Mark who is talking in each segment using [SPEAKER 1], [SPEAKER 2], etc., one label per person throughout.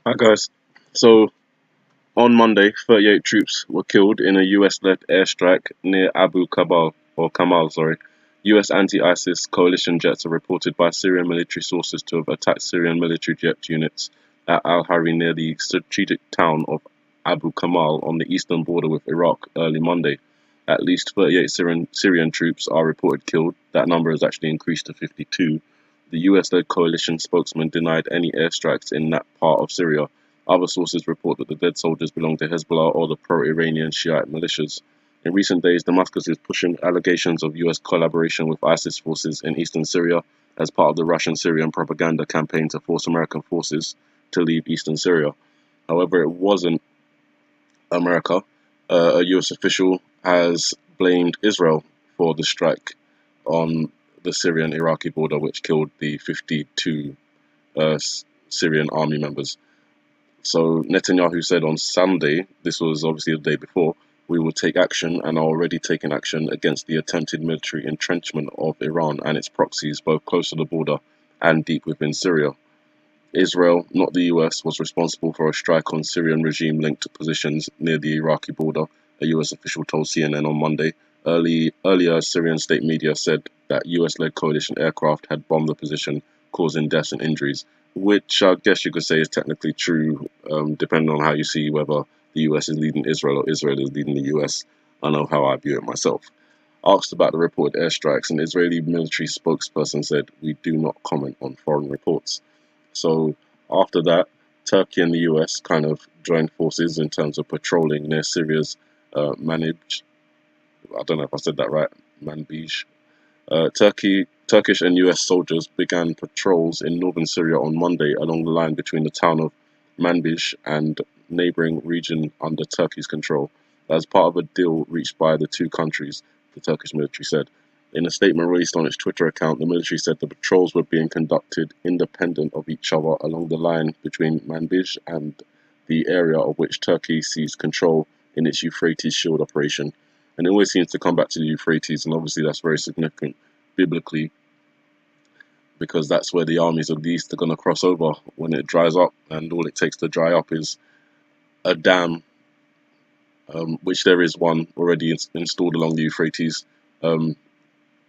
[SPEAKER 1] Hi guys. So on Monday, 38 troops were killed in a US-led airstrike near Abu Kabal or Kamal, sorry. US anti-ISIS coalition jets are reported by Syrian military sources to have attacked Syrian military jet units at Al-Hari near the strategic town of Abu Kamal on the eastern border with Iraq early Monday. At least 38 Syrian troops are reported killed. That number has actually increased to 52. The US-led coalition spokesman denied any airstrikes in that part of Syria. Other sources report that the dead soldiers belong to Hezbollah or the pro-Iranian Shiite militias. In recent days, Damascus is pushing allegations of US collaboration with ISIS forces in eastern Syria as part of the Russian-Syrian propaganda campaign to force American forces to leave eastern Syria. However, it wasn't America. A US official has blamed Israel for the strike on the Syrian-Iraqi border, which killed the 52 Syrian army members. So Netanyahu said on Sunday, this was obviously the day before, we will take action and are already taking action against the attempted military entrenchment of Iran and its proxies, both close to the border and deep within Syria. Israel, not the US, was responsible for a strike on Syrian regime-linked positions near the Iraqi border, a US official told CNN on Monday. Earlier, Syrian state media said that US-led coalition aircraft had bombed the position, causing deaths and injuries, which I guess you could say is technically true, depending on how you see whether the US is leading Israel or Israel is leading the US. I know how I view it myself. Asked about the reported airstrikes, an Israeli military spokesperson said, "We do not comment on foreign reports." So after that, Turkey and the US kind of joined forces in terms of patrolling near Syria's Manbij. I don't know if I said that right, Manbij. Turkish and US soldiers began patrols in northern Syria on Monday along the line between the town of Manbij and neighboring region under Turkey's control, as part of a deal reached by the two countries, the Turkish military said. In a statement released on its Twitter account, the military said the patrols were being conducted independent of each other along the line between Manbij and the area of which Turkey seized control in its Euphrates Shield operation. And it always seems to come back to the Euphrates, and obviously that's very significant biblically because that's where the armies of the east are going to cross over when it dries up, and all it takes to dry up is a dam, which there is one already installed along the Euphrates.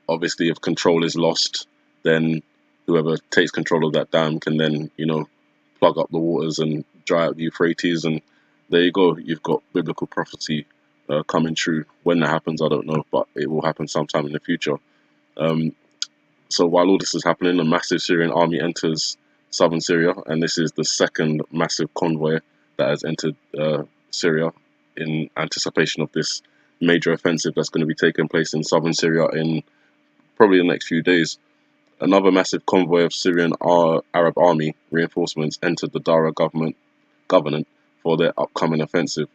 [SPEAKER 1] Obviously, if control is lost, then whoever takes control of that dam can then, plug up the waters and dry up the Euphrates, and there you go. You've got biblical prophecy coming true. When that happens, I don't know, but it will happen sometime in the future. So while all this is happening, a massive Syrian army enters southern Syria, and this is the second massive convoy that has entered Syria in anticipation of this major offensive that's going to be taking place in southern Syria in probably the next few days. Another massive convoy of Syrian Arab army reinforcements entered the Dara government for their upcoming offensive.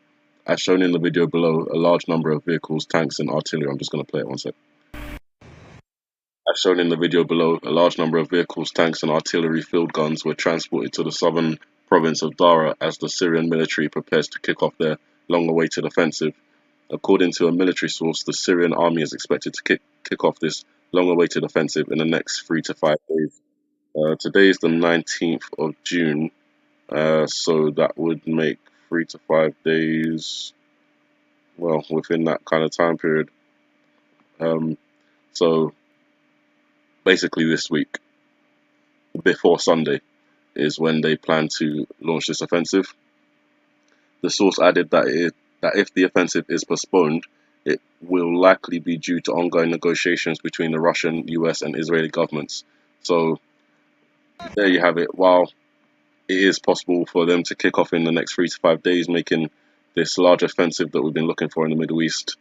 [SPEAKER 1] As shown in the video below, a large number of vehicles, tanks and artillery, I'm just going to play it one sec. As shown in the video below, a large number of vehicles, tanks and artillery field guns were transported to the southern province of Dara as the Syrian military prepares to kick off their long-awaited offensive. According to a military source, the Syrian army is expected to kick off this long-awaited offensive in the next 3 to 5 days. Today is the 19th of June, so that would make 3 to 5 days, well, within that kind of time period. So basically this week, before Sunday, is when they plan to launch this offensive. The source added that if the offensive is postponed, it will likely be due to ongoing negotiations between the Russian, US and Israeli governments. So there you have it. While it is possible for them to kick off in the next 3 to 5 days, making this large offensive that we've been looking for in the Middle East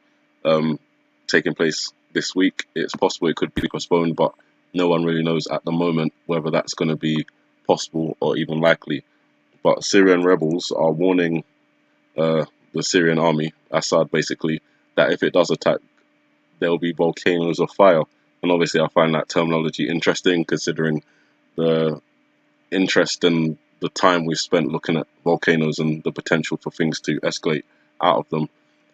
[SPEAKER 1] taking place this week, it's possible it could be postponed, but no one really knows at the moment whether that's going to be possible or even likely. But Syrian rebels are warning the Syrian army, Assad basically, that if it does attack, there will be volcanoes of fire. And obviously I find that terminology interesting, considering the interest and the time we've spent looking at volcanoes and the potential for things to escalate out of them.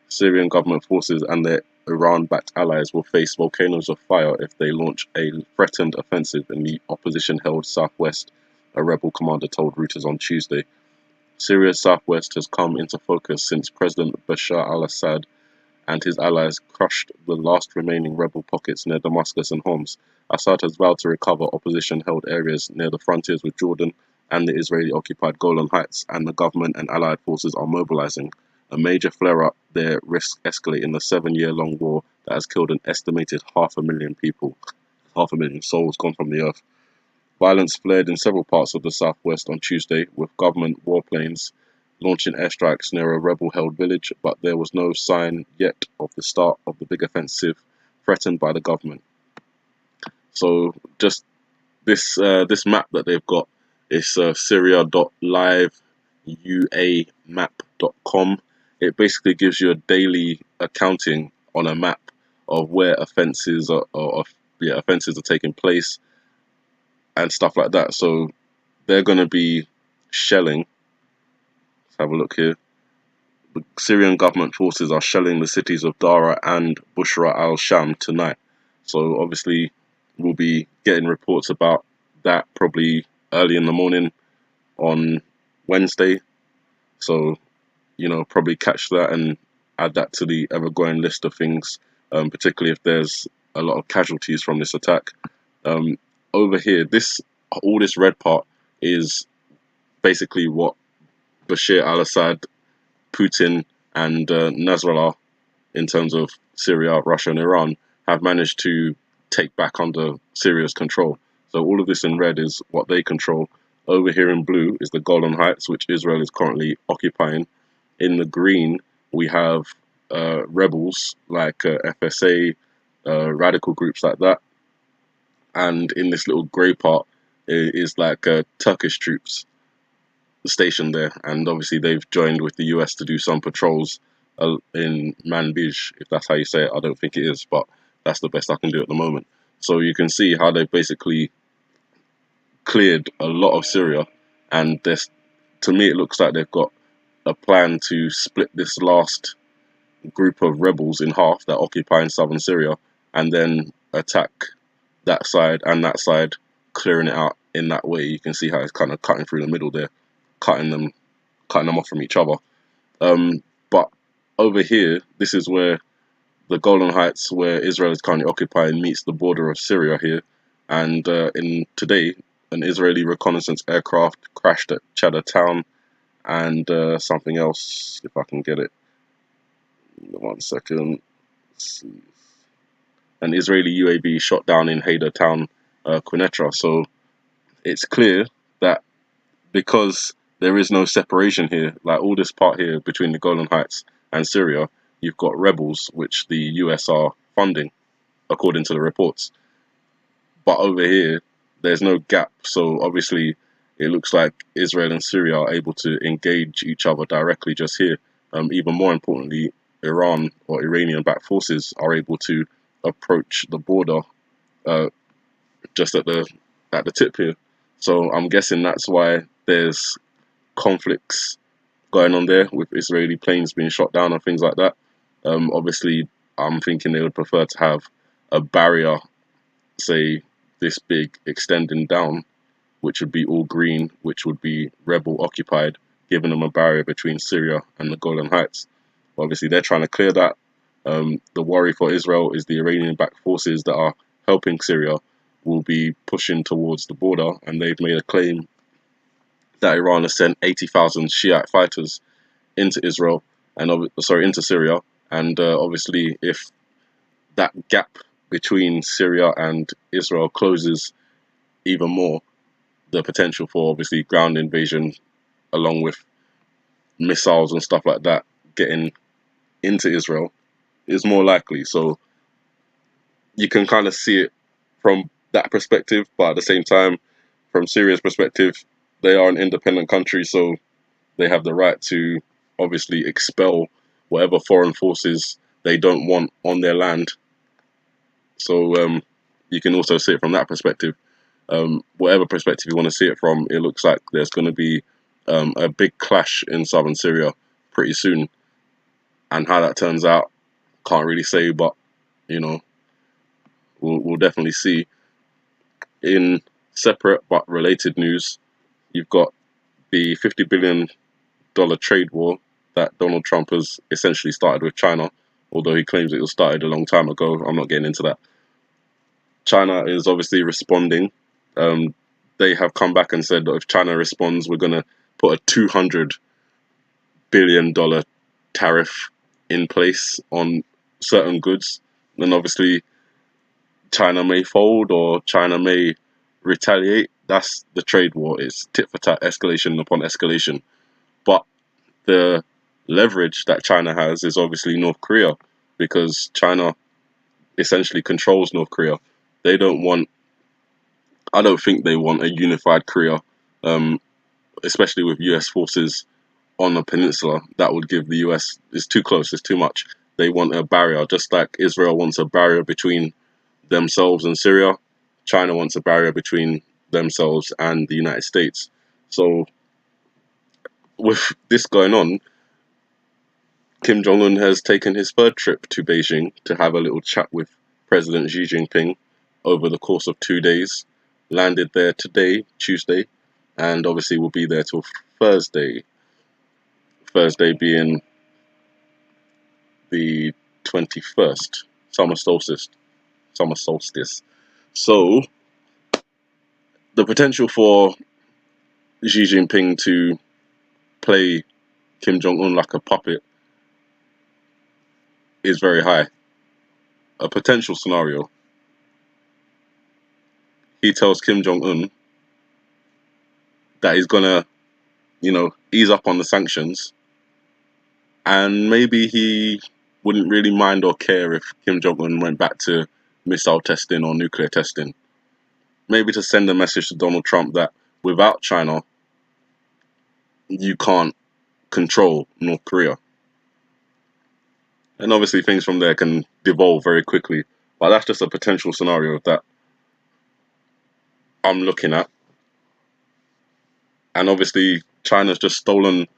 [SPEAKER 1] Syrian government forces and their Iran-backed allies will face volcanoes of fire if they launch a threatened offensive in the opposition-held southwest, a rebel commander told Reuters on Tuesday. Syria's southwest has come into focus since President Bashar al-Assad and his allies crushed the last remaining rebel pockets near Damascus and Homs. Assad has vowed to recover opposition-held areas near the frontiers with Jordan and the Israeli-occupied Golan Heights, and the government and allied forces are mobilizing. A major flare-up there risks escalating the 7-year-long war that has killed an estimated 500,000 people. 500,000 souls gone from the earth. Violence flared in several parts of the southwest on Tuesday, with government warplanes launching airstrikes near a rebel-held village, but there was no sign yet of the start of the big offensive threatened by the government. So just this map that they've got is syria.liveuamap.com. It basically gives you a daily accounting on a map of where offences are taking place and stuff like that. So they're going to be shelling. Let's have a look here. The Syrian government forces are shelling the cities of Dara and Bushra al-Sham tonight. So obviously we'll be getting reports about that probably early in the morning on Wednesday. So, probably catch that and add that to the ever-growing list of things, particularly if there's a lot of casualties from this attack. Over here, all this red part is basically what Bashar al-Assad, Putin, and Nasrallah, in terms of Syria, Russia, and Iran, have managed to take back under Syria's control. So all of this in red is what they control. Over here in blue is the Golan Heights, which Israel is currently occupying. In the green, we have rebels like FSA, radical groups like that. And in this little grey part is like Turkish troops stationed there. And obviously they've joined with the US to do some patrols in Manbij, if that's how you say it. I don't think it is, but that's the best I can do at the moment. So you can see how they've basically cleared a lot of Syria, and to me it looks like they've got a plan to split this last group of rebels in half that occupy in southern Syria, and then attack that side and that side, clearing it out in that way. You can see how it's kind of cutting through the middle there, cutting them off from each other. But over here, this is where the Golan Heights, where Israel is currently occupying, meets the border of Syria here. And today, an Israeli reconnaissance aircraft crashed at Cheddar Town, and something else, if I can get it. 1 second. Let's see. An Israeli UAV shot down in Hayder Town, Quneitra. So it's clear that because there is no separation here, like all this part here between the Golan Heights and Syria, you've got rebels which the US are funding, according to the reports. But over here, there's no gap. So obviously, it looks like Israel and Syria are able to engage each other directly just here. Even more importantly, Iran or Iranian-backed forces are able to approach the border just at the tip here. So I'm guessing that's why there's conflicts going on there with Israeli planes being shot down and things like that. Obviously, I'm thinking they would prefer to have a barrier, say this big, extending down, which would be all green, which would be rebel occupied, giving them a barrier between Syria and the Golan Heights. Obviously, they're trying to clear that. The worry for Israel is the Iranian-backed forces that are helping Syria will be pushing towards the border, and they've made a claim that Iran has sent 80,000 Shiite fighters into Israel into Syria, and obviously, if that gap between Syria and Israel closes even more, the potential for obviously ground invasion, along with missiles and stuff like that, getting into Israel is more likely. So you can kind of see it from that perspective, but at the same time, from Syria's perspective, they are an independent country, so they have the right to obviously expel whatever foreign forces they don't want on their land. So you can also see it from that perspective. Whatever perspective you want to see it from, it looks like there's going to be a big clash in southern Syria pretty soon. And how that turns out, can't really say, but we'll definitely see. In separate but related news, you've got the $50 billion dollar trade war that Donald Trump has essentially started with China, although he claims it was started a long time ago. I'm not getting into that. China is obviously responding. They have come back and said that if China responds, we're going to put a $200 billion tariff in place on certain goods. And obviously, China may fold or China may retaliate. That's the trade war. It's tit for tat, escalation upon escalation. But the leverage that China has is obviously North Korea, because China essentially controls North Korea. They don't want, I don't think they want a unified Korea, especially with US forces on the peninsula. That would give the US, it's too close, it's too much. They want a barrier, just like Israel wants a barrier between themselves and Syria. China wants a barrier between themselves and the United States. So with this going on, Kim Jong-un has taken his third trip to Beijing to have a little chat with President Xi Jinping over the course of 2 days. Landed there today, Tuesday, and obviously will be there till Thursday. Thursday being the 21st, summer solstice. So the potential for Xi Jinping to play Kim Jong-un like a puppet is very high. A potential scenario: he tells Kim Jong-un that he's gonna, ease up on the sanctions, and maybe he wouldn't really mind or care if Kim Jong-un went back to missile testing or nuclear testing. Maybe to send a message to Donald Trump that without China, you can't control North Korea. And obviously things from there can devolve very quickly. But that's just a potential scenario that I'm looking at. And obviously China's just stolen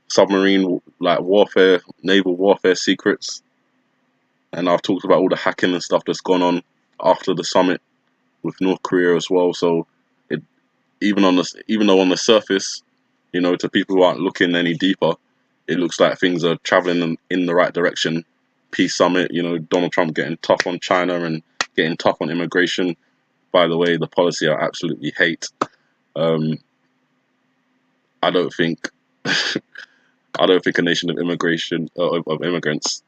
[SPEAKER 1] submarine warfare, naval warfare secrets. And I've talked about all the hacking and stuff that's gone on after the summit with North Korea as well. So it, even though on the surface, to people who aren't looking any deeper, it looks like things are traveling in the right direction. Peace summit, Donald Trump getting tough on China and getting tough on immigration. By the way, the policy I absolutely hate. I don't think a nation of immigrants,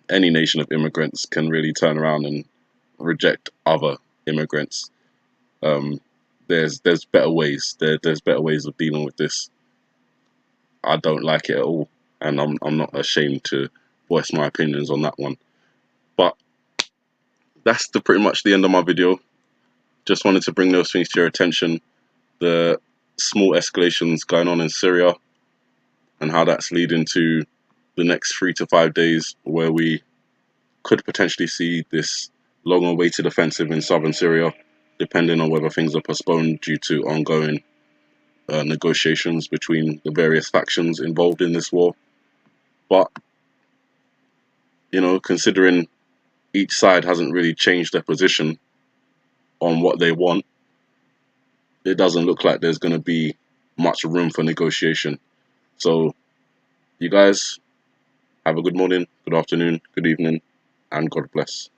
[SPEAKER 1] any nation of immigrants, can really turn around and reject other immigrants. There's better ways. There's better ways of dealing with this. I don't like it at all, and I'm not ashamed to voice my opinions on that one. But that's pretty much the end of my video. Just wanted to bring those things to your attention. The small escalations going on in Syria and how that's leading to the next 3 to 5 days where we could potentially see this long-awaited offensive in Southern Syria, depending on whether things are postponed due to ongoing negotiations between the various factions involved in this war. But, considering each side hasn't really changed their position on what they want, it doesn't look like there's going to be much room for negotiation. So, you guys have a good morning, good afternoon, good evening, and God bless.